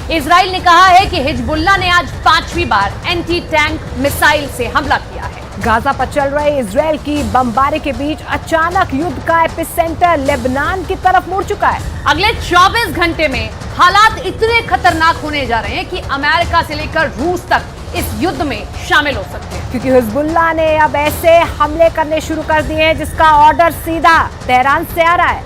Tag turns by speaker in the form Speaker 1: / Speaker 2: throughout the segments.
Speaker 1: Israel ने कहा है कि हिजबुल्लाह ने आज 5वीं बार एंटी टैंक मिसाइल से हमला किया है।
Speaker 2: गाजा पर चल रहे इजराइल की बमबारी के बीच अचानक युद्ध का एपिसेंटर लेबनान की तरफ मुड़ चुका है।
Speaker 1: अगले 24 घंटे में हालात इतने खतरनाक होने जा रहे हैं कि अमेरिका से लेकर रूस तक इस युद्ध में शामिल हो सकते हैं,
Speaker 2: क्योंकि हिजबुल्लाह ने अब ऐसे हमले करने शुरू कर दिए हैं जिसका ऑर्डर सीधा तेहरान से आ रहा है।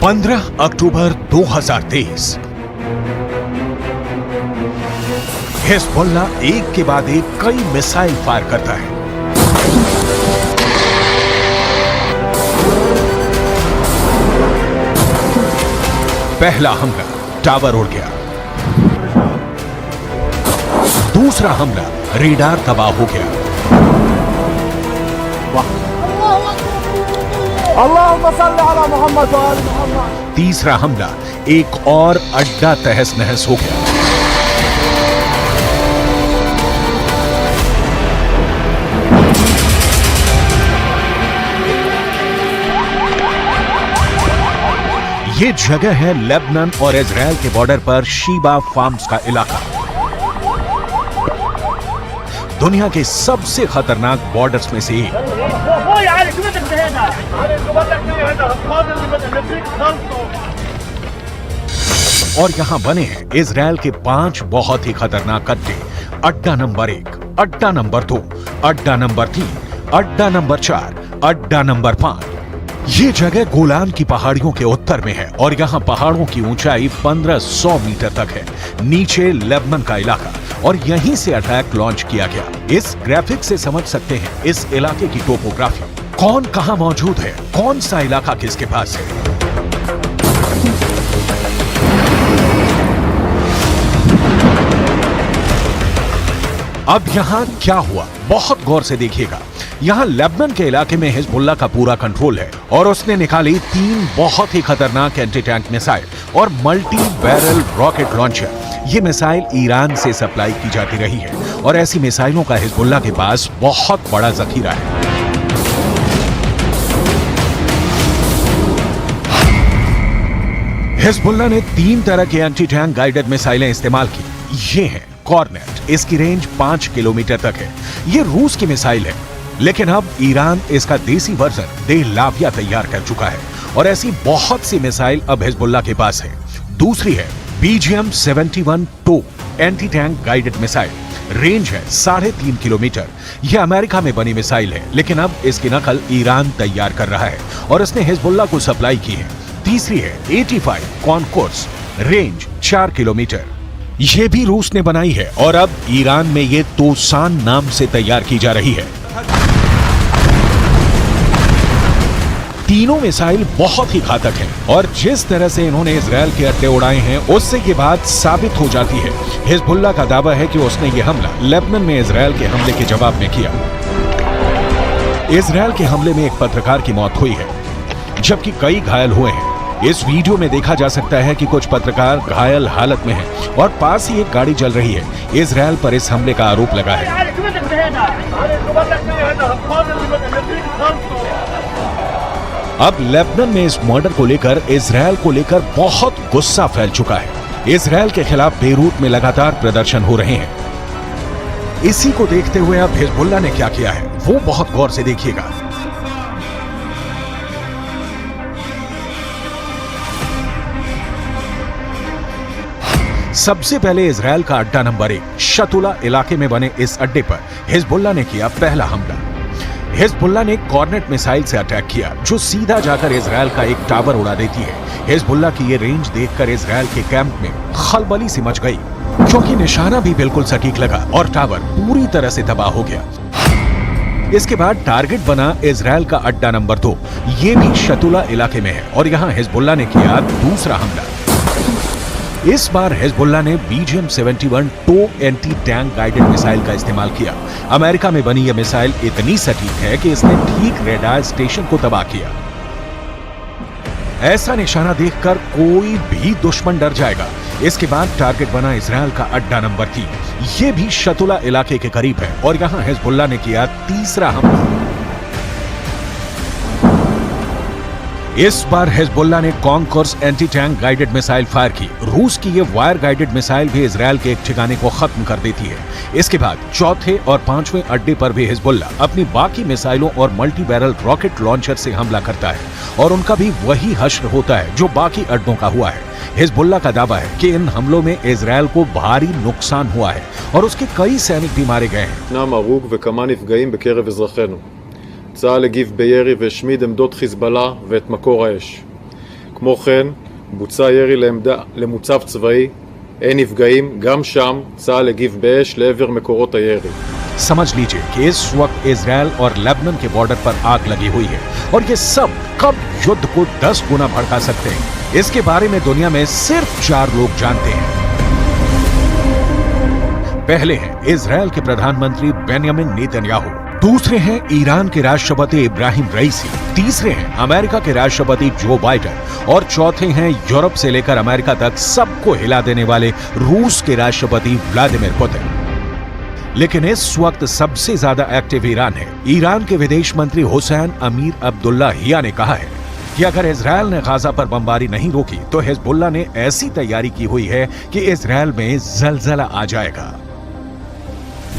Speaker 3: 15 अक्टूबर 2023 हिजबुल्लाह एक के बाद एक कई मिसाइल फायर करता है। पहला हमला टावर उड़ गया, दूसरा हमला रेडार तबाह हो गया, तीसरा हमला एक और अड्डा तहस नहस हो गया। ये जगह है लेबनान और इजराइल के बॉर्डर पर शीबा फार्म्स का इलाका। दुनिया के सबसे खतरनाक बॉर्डर्स में से एक। और यहां बने हैं इजराइल के 5 बहुत ही खतरनाक अड्डे। अड्डा नंबर 1, अड्डा नंबर 2, अड्डा नंबर 3, अड्डा नंबर 4, अड्डा नंबर 5। ये जगह गोलान की पहाड़ियों के उत्तर में है और यहाँ पहाड़ों की ऊंचाई 1500 मीटर तक है। नीचे लेबनान का इलाका और यहीं से अटैक लॉन्च किया गया। इस ग्राफिक से समझ सकते हैं इस इलाके की टोपोग्राफी, कौन कहां मौजूद है, कौन सा इलाका किसके पास है। अब यहां क्या हुआ, बहुत गौर से देखिएगा। यहां लेबनान के इलाके में हिजबुल्लाह का पूरा कंट्रोल है और उसने निकाली 3 बहुत ही खतरनाक एंटी टैंक मिसाइल और मल्टी बैरल रॉकेट लॉन्चर। ये मिसाइल ईरान से सप्लाई की जाती रही है और ऐसी मिसाइलों का हिजबुल्लाह के पास बहुत बड़ा जखीरा है। हिजबुल्लाह ने 3 तरह के एंटी टैंक गाइडेड मिसाइलें इस्तेमाल की। ये है कॉर्नेट, इसकी रेंज 5 किलोमीटर तक है। ये रूस की मिसाइल है, लेकिन अब ईरान इसका देसी वर्जन देहलाविया तैयार कर चुका है और ऐसी बहुत सी मिसाइल अब हिजबुल्लाह के पास है। दूसरी है BGM-71 टो anti tank guided missile, range है 3.5 किलोमीटर। यह अमेरिका में बनी मिसाइल है, लेकिन अब इसकी नकल ईरान तैयार कर रहा है और इसने हिजबुल्लाह को सप्लाई की है। तीसरी है 85 कॉनकोर्स, रेंज 4 किलोमीटर। यह भी रूस ने बनाई है और अब ईरान में ये तोसान नाम से तैयार की जा रही है। तीनों मिसाइल बहुत ही घातक हैं और जिस तरह से इन्होंने इजराइल के अड्डे उड़ाए हैं उससे ये बात साबित हो जाती है। हिजबुल्लाह का दावा है कि उसने ये हमला लेबनान में इजराइल के हमले के जवाब में किया। इजराइल के हमले में एक पत्रकार की मौत हुई है, जबकि कई घायल हुए हैं। इस वीडियो में देखा जा सकता है कि कुछ पत्रकार घायल हालत में हैं और पास ही एक गाड़ी जल रही है। इजराइल पर इस हमले का आरोप लगा है। अब लेबनान में इस मर्डर को लेकर इजराइल को लेकर बहुत गुस्सा फैल चुका है। इजराइल के खिलाफ बेरूत में लगातार प्रदर्शन हो रहे हैं। इसी को देखते हुए अब हिजबुल्लाह ने क्या किया है वो बहुत गौर से देखिएगा। सबसे पहले इजराइल का अड्डा नंबर 1 शतुला इलाके में बने इस अड्डे पर हिजबुल्लाह ने किया पहला हमला। हिजबुल्लाह ने कॉर्नेट मिसाइल से अटैक किया जो सीधा जाकर इजराइल का एक टावर उड़ा देती है। हिजबुल्लाह की ये रेंज देखकर इजराइल के कैंप में खलबली सी मच गई, क्योंकि निशाना भी बिल्कुल सटीक लगा और टावर पूरी तरह से तबाह हो गया। इसके बाद टारगेट बना इजराइल का अड्डा नंबर 2, ये भी शतुला इलाके में है और यहाँ हिजबुल्लाह ने किया दूसरा हमला। इस बार हिजबुल्लाह ने BGM-71 टो एंटी टैंक गाइडेड मिसाइल का इस्तेमाल किया। अमेरिका में बनी यह मिसाइल इतनी सटीक है कि इसने ठीक रेडार स्टेशन को तबाह किया। ऐसा निशाना देखकर कोई भी दुश्मन डर जाएगा। इसके बाद टारगेट बना इजरायल का अड्डा नंबर 3। यह भी शतुला इलाके के करीब है और यहां हिजबुल्लाह ने किया तीसरा हमला। इस बार हिजबुल्लाह ने concourse anti tank guided missile fire की। रूस की ये वायर गाइडेड मिसाइल भी इजरायल के एक ठिकाने को खत्म कर देती है। इसके बाद चौथे और पांचवें अड्डे पर भी हिजबुल्लाह अपनी बाकी मिसाइलों और मल्टी बैरल रॉकेट लॉन्चर से हमला करता है और उनका भी वही हश्र होता है जो बाकी अड्डों का हुआ है। हिजबुल्लाह का दावा है कि इन हमलों में इजरायल को भारी नुकसान हुआ है और उसके कई सैनिक भी मारे गए हैं।
Speaker 4: צה"ל הגיב בירי והשמיד עמדות חיזבאללה ואת מקור האש. כמו כן, בוצע ירי למוצב צבאי, אין נפגעים, גם שם צה"ל הגיב באש לעבר מקורות הירי.
Speaker 3: समझ लीजिए कि इस वक्त इजरायल और लेबनान के बॉर्डर पर आग लगी हुई है और ये सब कब युद्ध को 10 गुना भड़का सकते हैं, इसके बारे में दुनिया में सिर्फ 4 लोग जानते हैं। पहले हैं इजरायल के प्रधानमंत्री बेंयामिन नेतन्याहू, दूसरे हैं ईरान के राष्ट्रपति इब्राहिम रईसी, तीसरे हैं अमेरिका के राष्ट्रपति जो बाइडेन और चौथे हैं यूरोप से लेकर अमेरिका तक सबको हिला देने वाले रूस के राष्ट्रपति व्लादिमीर पुतिन। लेकिन इस वक्त सबसे ज्यादा एक्टिव ईरान है। ईरान के विदेश मंत्री हुसैन अमीर अब्दुल्लाहिया ने कहा है कि अगर इजरायल ने गाजा पर बमबारी नहीं रोकी तो हिजबुल्लाह ने ऐसी तैयारी की हुई है कि इजरायल में जलजला आ जाएगा।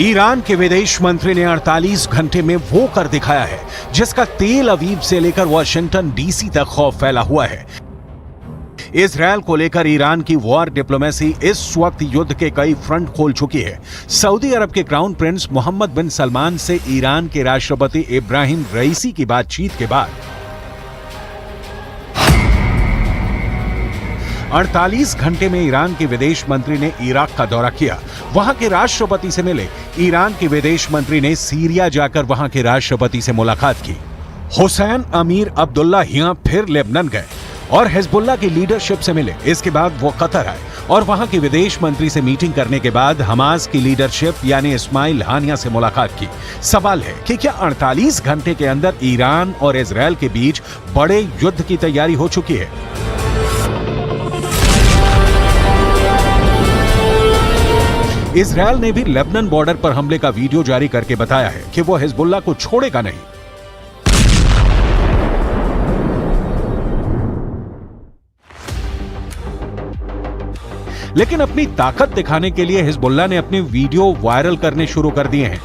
Speaker 3: ईरान के विदेश मंत्री ने 48 घंटे में वो कर दिखाया है जिसका तेल अवीव से लेकर वाशिंगटन डीसी तक खौफ फैला हुआ है। इजरायल को लेकर ईरान की वॉर डिप्लोमेसी इस वक्त युद्ध के कई फ्रंट खोल चुकी है। सऊदी अरब के क्राउन प्रिंस मोहम्मद बिन सलमान से ईरान के राष्ट्रपति इब्राहिम रईसी की बातचीत के बाद 48 घंटे में ईरान के विदेश मंत्री ने इराक का दौरा किया, वहां के राष्ट्रपति से मिले। ईरान के विदेश मंत्री ने सीरिया जाकर वहां के राष्ट्रपति से मुलाकात की। हुसैन अमीर अब्दुल्लाहिया फिर लेबनान गए और हिजबुल्लाह की लीडरशिप से मिले। इसके बाद वो कतर आए और वहां के विदेश मंत्री से मीटिंग करने के बाद हमास की लीडरशिप यानी इस्माइल हानिया से मुलाकात की। सवाल है कि क्या 48 घंटे के अंदर ईरान और इजरायल के बीच बड़े युद्ध की तैयारी हो चुकी है? इजरायल ने भी लेबनान बॉर्डर पर हमले का वीडियो जारी करके बताया है कि वो हिजबुल्लाह को छोड़ेगा नहीं। लेकिन अपनी ताकत दिखाने के लिए हिजबुल्लाह ने अपने वीडियो वायरल करने शुरू कर दिए हैं।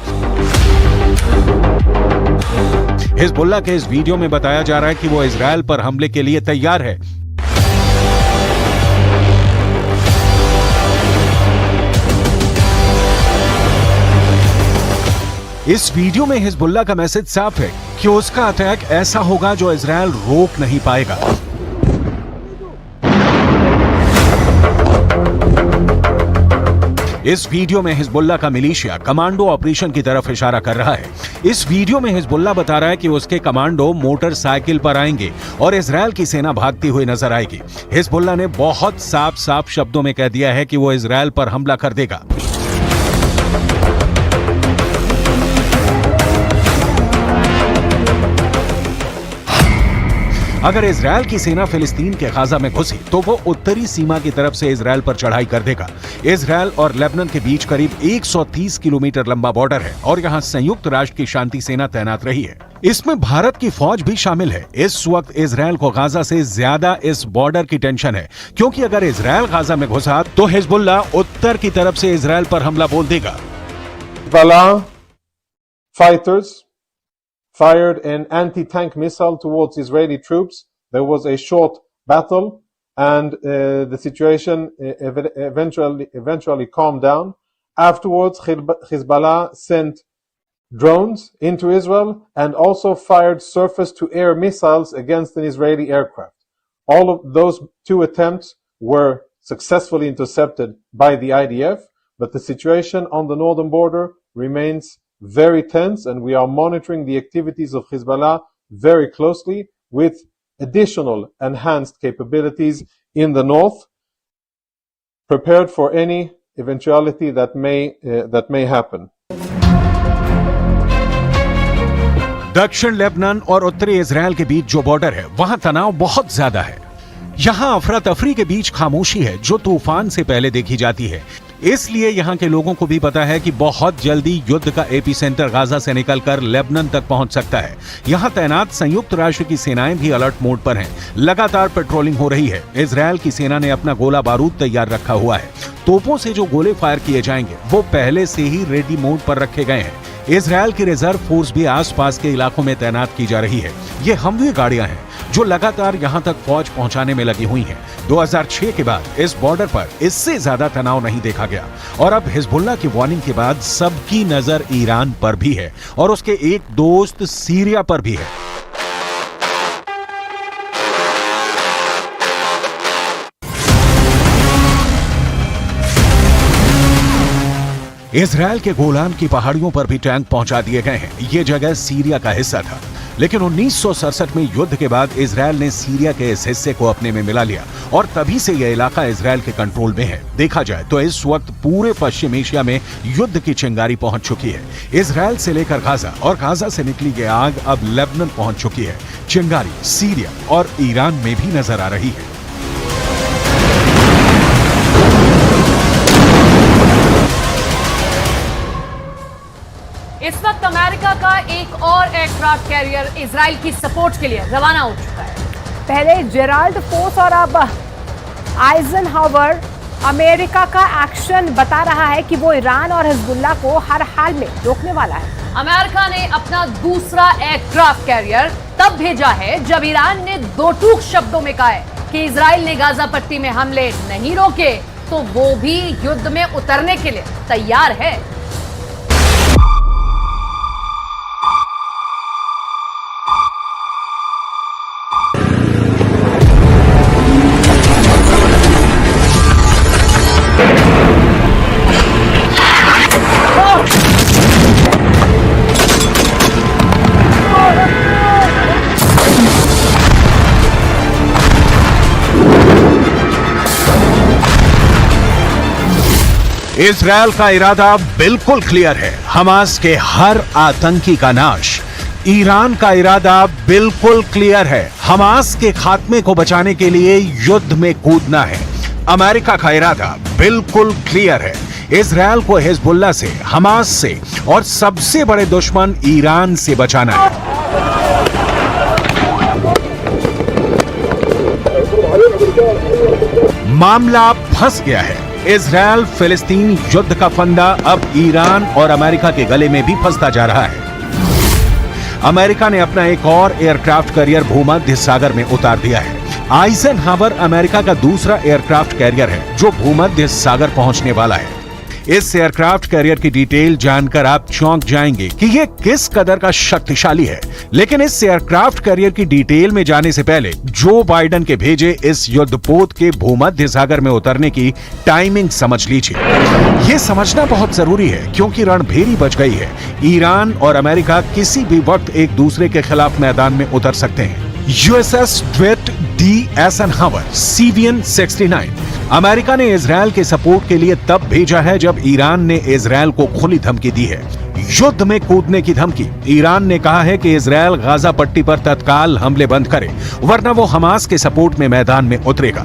Speaker 3: हिजबुल्लाह के इस वीडियो में बताया जा रहा है कि वो इजरायल पर हमले के लिए तैयार है। इस वीडियो में हिजबुल्लाह का मैसेज साफ है कि उसका अटैक ऐसा होगा जो इजरायल रोक नहीं पाएगा। इस वीडियो में हिजबुल्लाह का मिलिशिया कमांडो ऑपरेशन की तरफ इशारा कर रहा है। इस वीडियो में हिजबुल्लाह बता रहा है कि उसके कमांडो मोटरसाइकिल पर आएंगे और इजरायल की सेना भागती हुई नजर आएगी। हिजबुल्लाह ने बहुत साफ शब्दों में कह दिया है कि वो इजरायल पर हमला कर देगा। अगर इजरायल की सेना फिलिस्तीन के गाजा में घुसी तो वो उत्तरी सीमा की तरफ से इजरायल पर चढ़ाई कर देगा। इजरायल और लेबनान के बीच करीब 130 किलोमीटर लंबा बॉर्डर है और यहाँ संयुक्त राष्ट्र की शांति सेना तैनात रही है। इसमें भारत की फौज भी शामिल है। इस वक्त इजरायल को गाजा से ज्यादा इस बॉर्डर की टेंशन है, क्योंकि अगर इजरायल गाजा में घुसा तो हिजबुल्लाह उत्तर की तरफ से इजरायल पर हमला बोल देगा।
Speaker 5: Fired an anti-tank missile towards Israeli troops. There was a short battle, and the situation eventually calmed down. Afterwards, Hezbollah sent drones into Israel and also fired surface-to-air missiles against an Israeli aircraft. All of those 2 attempts were successfully intercepted by the IDF, but the situation on the northern border remains very tense, and we are monitoring the activities of Hezbollah very closely with additional enhanced capabilities in the north, prepared for any eventuality that may happen.
Speaker 3: दक्षिण Lebanon और उत्तरी Israel के बीच जो border है वहां तनाव बहुत ज्यादा है। यहां अफरा तफरी के बीच खामोशी है जो तूफान से पहले देखी जाती है। इसलिए यहां के लोगों को भी पता है कि बहुत जल्दी युद्ध का एपी सेंटर गाजा से निकलकर लेबनान तक पहुंच सकता है। यहां तैनात संयुक्त राष्ट्र की सेनाएं भी अलर्ट मोड पर हैं। लगातार पेट्रोलिंग हो रही है। इजराइल की सेना ने अपना गोला बारूद तैयार रखा हुआ है। तोपों से जो गोले फायर किए जाएंगे वो पहले से ही रेडी मोड पर रखे गए हैं। इजराइल की रिजर्व फोर्स भी आसपास के इलाकों में तैनात की जा रही है। ये हमवी गाड़ियां हैं जो लगातार यहां तक फौज पहुंचाने में लगी हुई हैं। 2006 के बाद इस बॉर्डर पर इससे ज्यादा तनाव नहीं देखा गया और अब हिजबुल्लाह की वार्निंग के बाद सबकी नजर ईरान पर भी है और उसके एक दोस्त सीरिया पर भी है। इजराइल के गोलान की पहाड़ियों पर भी टैंक पहुंचा दिए गए हैं। ये जगह सीरिया का हिस्सा था, लेकिन 1967 में युद्ध के बाद इजराइल ने सीरिया के इस हिस्से को अपने में मिला लिया और तभी से यह इलाका इजराइल के कंट्रोल में है। देखा जाए तो इस वक्त पूरे पश्चिम एशिया में युद्ध की चिंगारी पहुंच चुकी है। इजराइल से लेकर गाजा और गाजा से निकली ये आग अब लेबनान पहुंच चुकी है। चिंगारी सीरिया और ईरान में भी नजर आ रही है।
Speaker 1: इस वक्त अमेरिका का एक और एयरक्राफ्ट कैरियर इजराइल की सपोर्ट के लिए रवाना हो चुका है।
Speaker 2: पहले जेराल्ड फोर्स और अब आइजनहावर अमेरिका का एक्शन बता रहा है कि वो ईरान और हिजबुल्लाह को हर हाल में रोकने वाला है।
Speaker 1: अमेरिका ने अपना दूसरा एयरक्राफ्ट कैरियर तब भेजा है जब ईरान ने दो टूक शब्दों में कहा है कि इजराइल ने गाजा पट्टी में हमले नहीं रोके तो वो भी युद्ध में उतरने के लिए तैयार है।
Speaker 3: इजराइल का इरादा बिल्कुल क्लियर है, हमास के हर आतंकी का नाश। ईरान का इरादा बिल्कुल क्लियर है, हमास के खात्मे को बचाने के लिए युद्ध में कूदना है। अमेरिका का इरादा बिल्कुल क्लियर है, इजराइल को हिजबुल्लाह से, हमास से और सबसे बड़े दुश्मन ईरान से बचाना है। मामला फंस गया है। इजराइल फिलिस्तीन युद्ध का फंदा अब ईरान और अमेरिका के गले में भी फंसता जा रहा है। अमेरिका ने अपना एक और एयरक्राफ्ट कैरियर भूमध्य सागर में उतार दिया है। आइजनहावर अमेरिका का दूसरा एयरक्राफ्ट कैरियर है जो भूमध्य सागर पहुंचने वाला है। इस एयरक्राफ्ट कैरियर की डिटेल जानकर आप चौंक जाएंगे कि यह किस कदर का शक्तिशाली है। लेकिन इस एयरक्राफ्ट कैरियर की डिटेल में जाने से पहले जो बाइडेन के भेजे इस युद्धपोत के भूमध्य सागर में उतरने की टाइमिंग समझ लीजिए। यह समझना बहुत जरूरी है क्योंकि रणभेरी बच गई है। ईरान और अमेरिका किसी भी वक्त एक दूसरे के खिलाफ मैदान में उतर सकते हैं। यूएसएस ड्वेट डी एसनहावर CVN 69 अमेरिका ने इजराइल के सपोर्ट के लिए तब भेजा है जब ईरान ने इजराइल को खुली धमकी दी है, युद्ध में कूदने की धमकी। ईरान ने कहा है कि इजराइल गाजा पट्टी पर तत्काल हमले बंद करे वरना वो हमास के सपोर्ट में मैदान में उतरेगा।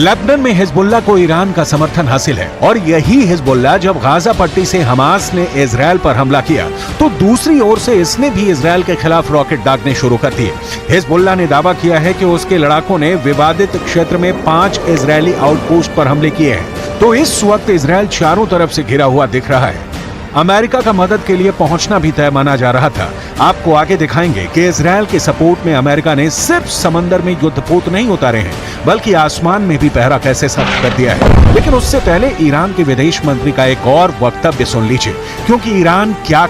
Speaker 3: लेबनान में हिजबुल्ला को ईरान का समर्थन हासिल है और यही हिजबुल्ला जब गाजा पट्टी से हमास ने इजरायल पर हमला किया तो दूसरी ओर से इसने भी इजरायल के खिलाफ रॉकेट दागने शुरू कर दिए। हिजबुल्ला ने दावा किया है कि उसके लड़ाकों ने विवादित क्षेत्र में 5 इजरायली आउटपोस्ट पर हमले किए हैं। तो इस वक्त इजरायल चारों तरफ से घिरा हुआ दिख रहा है। अमेरिका का मदद के लिए पहुंचना भी तय माना जा रहा था। आपको आगे दिखाएंगे कि इजरायल के सपोर्ट में अमेरिका ने सिर्फ समंदर में युद्धपोत नहीं उतारे हैं, बल्कि आसमान में भी पहरा कैसे सख्त कर दिया है। लेकिन उससे पहले ईरान के विदेश मंत्री का एक और वक्तव्य सुन लीजिए, क्योंकि ईरान क्या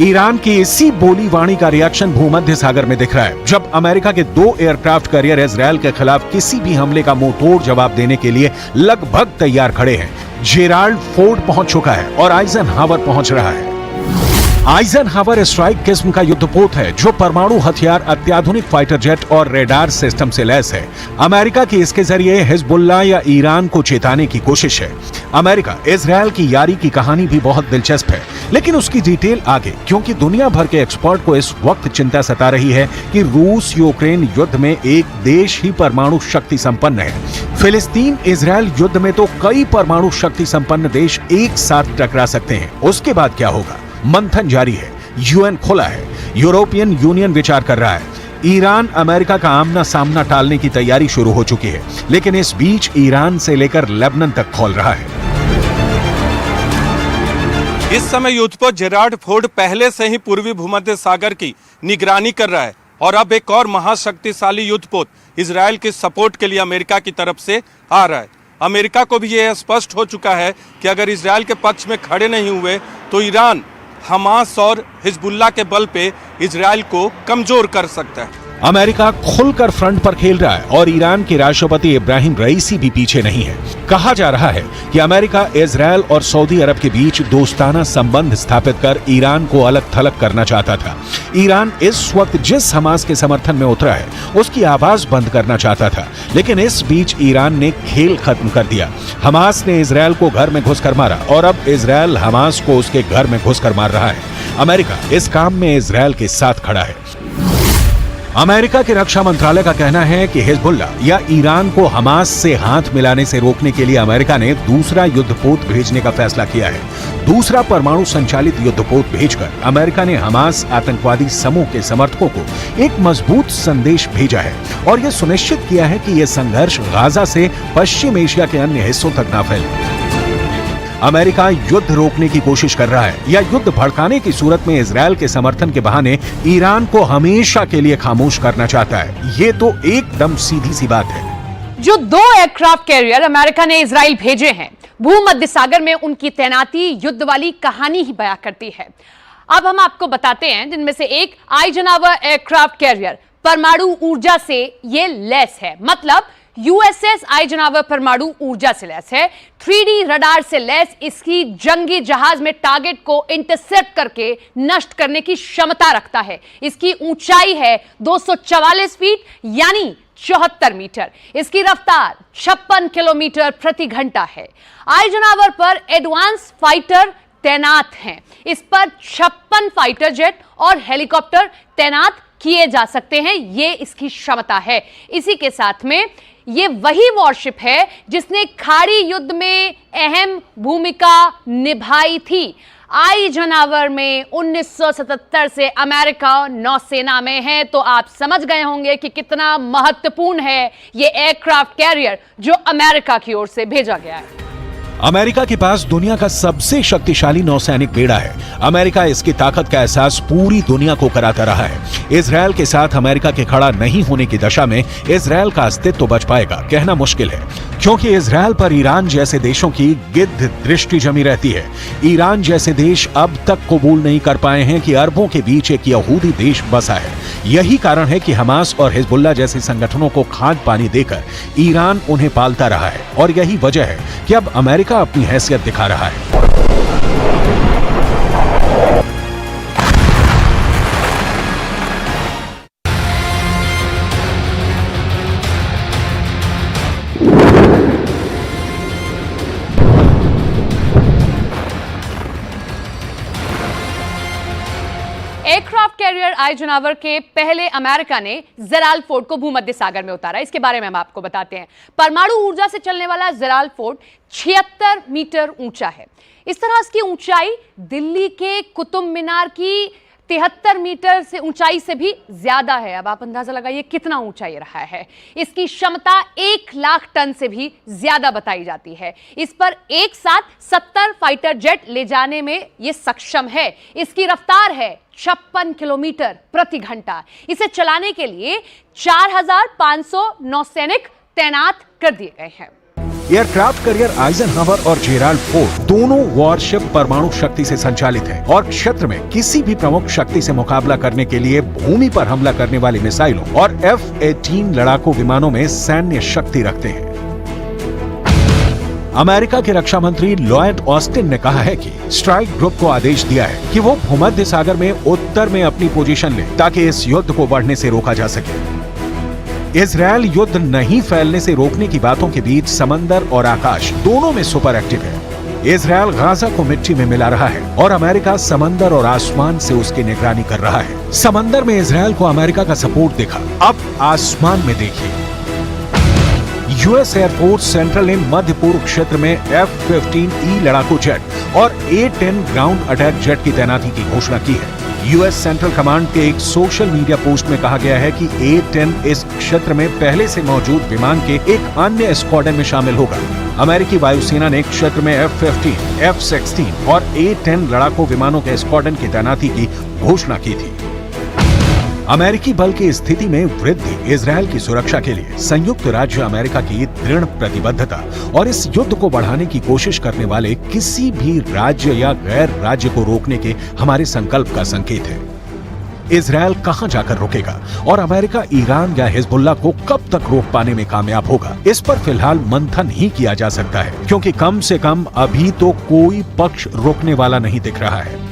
Speaker 3: ईरान की इसी बोली वाणी का रिएक्शन भूमध्य सागर में दिख रहा है, जब अमेरिका के 2 एयरक्राफ्ट कैरियर इजरायल के खिलाफ किसी भी हमले का मुंहतोड़ जवाब देने के लिए लगभग तैयार खड़े हैं। जेराल्ड फोर्ड पहुंच चुका है और आइजनहावर पहुंच रहा है। आइजनहावर स्ट्राइक किस्म का युद्धपोत है जो परमाणु हथियार, अत्याधुनिक फाइटर जेट और रेडार सिस्टम से लैस है। अमेरिका की इसके जरिए हिजबुल्ला या ईरान को चेताने की कोशिश है। अमेरिका इजरायल की यारी की कहानी भी बहुत दिलचस्प है, लेकिन उसकी डिटेल आगे, क्योंकि दुनिया भर के एक्सपर्ट को इस वक्त चिंता सता रही है कि रूस यूक्रेन युद्ध में एक देश ही परमाणु शक्ति संपन्न है। फिलिस्तीन इजरायल युद्ध में तो कई परमाणु शक्ति संपन्न देश एक साथ टकरा सकते हैं। उसके बाद क्या होगा? मंथन जारी है, यूएन खुला है, यूरोपियन यूनियन विचार कर रहा है, ईरान अमेरिका का आमना सामना टालने की तैयारी शुरू हो चुकी है। लेकिन इस बीच ईरान से लेकर लेबनान तक खोल रहा है।
Speaker 6: इस समय युद्धपोत जेराल्ड फोर्ड पहले से ही पूर्वी भूमध्य सागर की निगरानी कर रहा है और अब एक और महाशक्तिशाली युद्धपोत इजरायल के सपोर्ट के लिए अमेरिका की तरफ से आ रहा है। अमेरिका को भी यह स्पष्ट हो चुका है कि अगर इजरायल के पक्ष में खड़े नहीं हुए तो ईरान हमास और हिजबुल्ला के बल पे इजरायल को कमजोर कर सकता है।
Speaker 3: अमेरिका खुलकर फ्रंट पर खेल रहा है और ईरान के राष्ट्रपति इब्राहिम रईसी भी पीछे नहीं है। कहा जा रहा है कि अमेरिका इजरायल और सऊदी अरब के बीच दोस्ताना संबंध स्थापित कर ईरान को अलग थलग करना चाहता था। ईरान इस वक्त जिस हमास के समर्थन में उतरा है उसकी आवाज बंद करना चाहता था, लेकिन इस बीच ईरान ने खेल खत्म कर दिया। हमास ने इजरायल को घर में घुसकर मारा और अब इजरायल हमास को उसके घर में घुसकर मार रहा है। अमेरिका इस काम में इजरायल के साथ खड़ा है। अमेरिका के रक्षा मंत्रालय का कहना है कि हिजबुल्ला या ईरान को हमास से हाथ मिलाने से रोकने के लिए अमेरिका ने दूसरा युद्धपोत भेजने का फैसला किया है। दूसरा परमाणु संचालित युद्धपोत भेजकर अमेरिका ने हमास आतंकवादी समूह के समर्थकों को एक मजबूत संदेश भेजा है और यह सुनिश्चित किया है कि यह संघर्ष गाजा से पश्चिम एशिया के अन्य हिस्सों तक न फैले। अमेरिका युद्ध रोकने की कोशिश कर रहा है या युद्ध भड़काने की सूरत में इजरायल के समर्थन के बहाने ईरान को हमेशा के लिए खामोश करना चाहता है। ये तो एकदम सीधी सी बात है।
Speaker 1: जो 2 एयरक्राफ्ट कैरियर अमेरिका ने इजराइल भेजे हैं, भूमध्य सागर में उनकी तैनाती युद्ध वाली कहानी ही बयां करती है। अब हम आपको बताते हैं जिनमें से एक आइजनहावर एयरक्राफ्ट कैरियर परमाणु ऊर्जा से ये लैस है, मतलब यूएसएस आइजनहावर परमाणु ऊर्जा से लैस है। 3D रडार से लैस इसकी जंगी जहाज में टारगेट को इंटरसेप्ट करके नष्ट करने की क्षमता रखता है। इसकी ऊंचाई है 244 फीट यानी 74 मीटर। इसकी रफ्तार 56 किलोमीटर प्रति घंटा है। आइजनहावर पर एडवांस फाइटर तैनात हैं। इस पर 56 फाइटर जेट और हेलीकॉप्टर तैनात किए जा सकते हैं। ये इसकी क्षमता है। इसी के साथ में ये वही वॉरशिप है जिसने खाड़ी युद्ध में अहम भूमिका निभाई थी। आइजनहावर में 1977 से अमेरिका नौसेना में है, तो आप समझ गए होंगे कि कितना महत्वपूर्ण है ये एयरक्राफ्ट कैरियर जो अमेरिका की ओर से भेजा गया है।
Speaker 3: अमेरिका के पास दुनिया का सबसे शक्तिशाली नौसैनिक बेड़ा है। अमेरिका इसकी ताकत का एहसास पूरी दुनिया को कराता रहा है। इजरायल के साथ अमेरिका के खड़ा नहीं होने की दशा में इजरायल का अस्तित्व तो बच पाएगा कहना मुश्किल है, क्योंकि इजरायल पर ईरान जैसे देशों की गिद्ध दृष्टि जमी रहती है। ईरान जैसे देश अब तक कबूल नहीं कर पाए हैं कि अरबों के बीच एक यहूदी देश बसा है। यही कारण है कि हमास और हिजबुल्ला जैसे संगठनों को खाद पानी देकर ईरान उन्हें पालता रहा है, और यही वजह है कि अब अमेरिका अपनी हैसियत दिखा रहा है।
Speaker 1: एयरक्राफ्ट कैरियर आइजनहावर के पहले अमेरिका ने जेराल्ड फोर्ड को भूमध्य सागर में उतारा। इसके बारे में हम आपको बताते हैं। परमाणु ऊर्जा से चलने वाला जेराल्ड फोर्ड 76 मीटर ऊंचा है। इस तरह इसकी ऊंचाई दिल्ली के कुतुब मीनार की 73 मीटर से ऊंचाई से भी ज्यादा है। अब आप अंदाजा लगाइए कितना ऊंचा ये रहा है। इसकी क्षमता 1 लाख टन से भी ज्यादा बताई जाती है। इस पर एक साथ 70 फाइटर जेट ले जाने में यह सक्षम है। इसकी रफ्तार है 56 किलोमीटर प्रति घंटा। इसे चलाने के लिए 4500 नौसैनिक तैनात कर दिए गए हैं।
Speaker 3: एयरक्राफ्ट कैरियर आइजनहावर और जेराल्ड फोर्ड दोनों वॉरशिप परमाणु शक्ति से संचालित हैं और क्षेत्र में किसी भी प्रमुख शक्ति से मुकाबला करने के लिए भूमि पर हमला करने वाली मिसाइलों और F-18 लड़ाकू विमानों में सैन्य शक्ति रखते हैं। अमेरिका के रक्षा मंत्री लॉयड ऑस्टिन ने कहा है कि स्ट्राइक ग्रुप को आदेश दिया है कि वो भूमध्य सागर में उत्तर में अपनी पोजीशन ले ताकि इस युद्ध को बढ़ने से रोका जा सके। इजरायल युद्ध नहीं फैलने से रोकने की बातों के बीच समंदर और आकाश दोनों में सुपर एक्टिव है। इजरायल गाजा को मिट्टी में मिला रहा है और अमेरिका समंदर और आसमान से उसकी निगरानी कर रहा है। समंदर में इजरायल को अमेरिका का सपोर्ट दिखा, अब आसमान में देखिए। यूएस एयरफोर्स सेंट्रल ने मध्य पूर्व क्षेत्र में F-15E लड़ाकू जेट और A-10 ग्राउंड अटैक जेट की तैनाती की घोषणा की है। यूएस सेंट्रल कमांड के एक सोशल मीडिया पोस्ट में कहा गया है कि A-10 इस क्षेत्र में पहले से मौजूद विमान के एक अन्य स्क्वाड्रन में शामिल होगा। अमेरिकी वायुसेना ने क्षेत्र में F-15, F-16 और A-10 लड़ाकू विमानों के स्क्वाड्रन की तैनाती की घोषणा की थी। अमेरिकी बल की स्थिति में वृद्धि इजरायल की सुरक्षा के लिए संयुक्त राज्य अमेरिका की दृढ़ प्रतिबद्धता और इस युद्ध को बढ़ाने की कोशिश करने वाले किसी भी राज्य या गैर राज्य को रोकने के हमारे संकल्प का संकेत है। इजरायल कहां जाकर रुकेगा और अमेरिका ईरान या हिजबुल्लाह को कब तक रोक पाने में कामयाब होगा, इस पर फिलहाल मंथन ही किया जा सकता है, क्योंकि कम से कम अभी तो कोई पक्ष रोकने वाला नहीं दिख रहा है।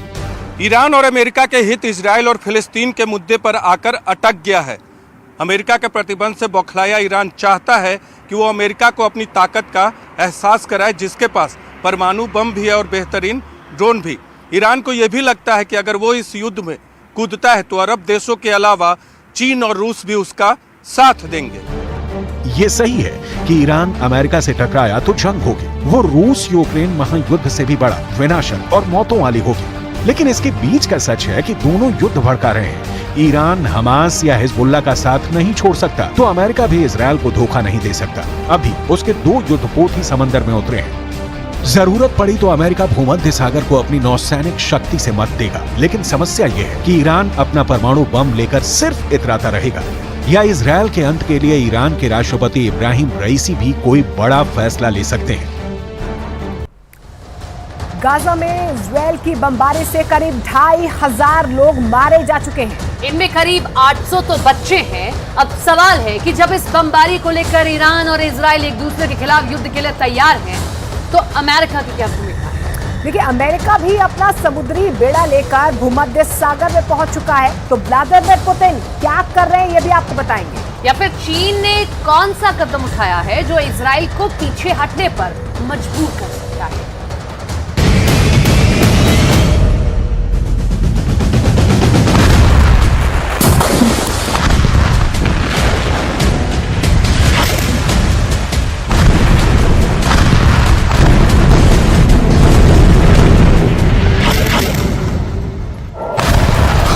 Speaker 6: ईरान और अमेरिका के हित इजराइल और फिलिस्तीन के मुद्दे पर आकर अटक गया है। अमेरिका के प्रतिबंध से बौखलाया ईरान चाहता है कि वो अमेरिका को अपनी ताकत का एहसास कराए, जिसके पास परमाणु बम भी है और बेहतरीन ड्रोन भी। ईरान को यह भी लगता है कि अगर वो इस युद्ध में कूदता है तो अरब देशों के अलावा चीन और रूस भी उसका साथ देंगे।
Speaker 3: ये सही है कि ईरान अमेरिका से टकराया तो जंग होगी, वो रूस यूक्रेन महायुद्ध से भी बड़ा, विनाशक और मौतों वाली होगी। लेकिन इसके बीच का सच है कि दोनों युद्ध भड़का रहे हैं। ईरान हमास या हिजबुल्लाह का साथ नहीं छोड़ सकता तो अमेरिका भी इजरायल को धोखा नहीं दे सकता। अभी उसके 2 युद्धपोत ही समंदर में उतरे हैं। जरूरत पड़ी तो अमेरिका भूमध्य सागर को अपनी नौसैनिक शक्ति से मत देगा, लेकिन समस्या ये है कि ईरान अपना परमाणु बम लेकर सिर्फ इतराता रहेगा या इजरायल के अंत के लिए ईरान के राष्ट्रपति इब्राहिम रईसी भी कोई बड़ा फैसला ले सकते हैं।
Speaker 2: गाजा में इजरायल की बमबारी से करीब 2500 लोग मारे जा चुके हैं।
Speaker 1: इनमें करीब 800 तो बच्चे हैं। अब सवाल है कि जब इस बमबारी को लेकर ईरान और इजरायल एक दूसरे के खिलाफ युद्ध के लिए तैयार हैं, तो अमेरिका की क्या भूमिका है?
Speaker 2: देखिए, अमेरिका भी अपना समुद्री बेड़ा लेकर भूमध्य सागर में पहुंच चुका है। तो व्लादिमीर पुतिन क्या कर रहे हैं, ये भी आपको बताएंगे।
Speaker 1: या फिर चीन ने कौन सा कदम उठाया है जो इजरायल को पीछे हटने पर मजबूर कर सकता है?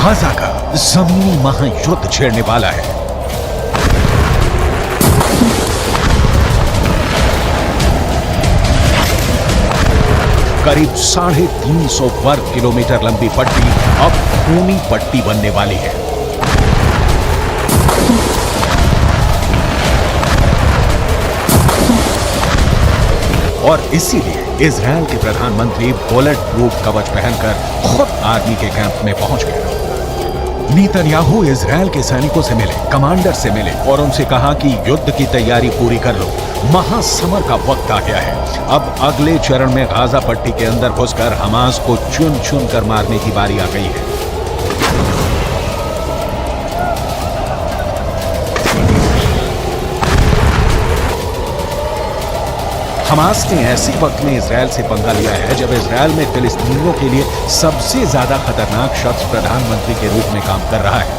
Speaker 3: गाजा का जमीनी महायुद्ध छेड़ने वाला है। करीब 350 वर्ग किलोमीटर लंबी पट्टी अब खूनी पट्टी बनने वाली है। और इसीलिए इजरायल के प्रधानमंत्री बुलेट प्रूफ कवच पहनकर खुद आर्मी के कैंप में पहुंच गए। नेतन्याहू इजरायल के सैनिकों से मिले, कमांडर से मिले और उनसे कहा कि युद्ध की तैयारी पूरी कर लो, महासमर का वक्त आ गया है। अब अगले चरण में गाजा पट्टी के अंदर घुसकर हमास को चुन चुन कर मारने की बारी आ गई है। हमास ने ऐसे वक्त में इजराइल से पंगा लिया है जब इजराइल में फिलिस्तीनियों के लिए सबसे ज्यादा खतरनाक शख्स प्रधानमंत्री के रूप में काम कर रहा है।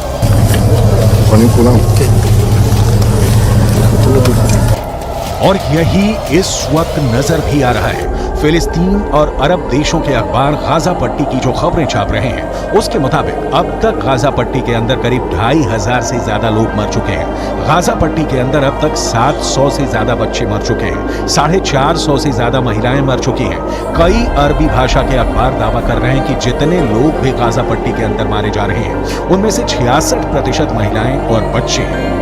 Speaker 3: और यही इस वक्त नजर भी आ रहा है। फिलिस्तीन और अरब देशों के अखबार गाजा पट्टी की जो खबरें छाप रहे हैं उसके मुताबिक अब तक गाजा पट्टी के अंदर करीब 2500 से ज्यादा लोग मर चुके हैं। गाजा पट्टी के अंदर अब तक 700 से ज्यादा बच्चे मर चुके हैं, 450 से ज्यादा महिलाएं मर चुकी हैं। कई अरबी भाषा के अखबार दावा कर रहे हैं कि जितने लोग भी गाजा पट्टी के अंदर मारे जा रहे हैं उनमें से 66% महिलाएं और बच्चे हैं।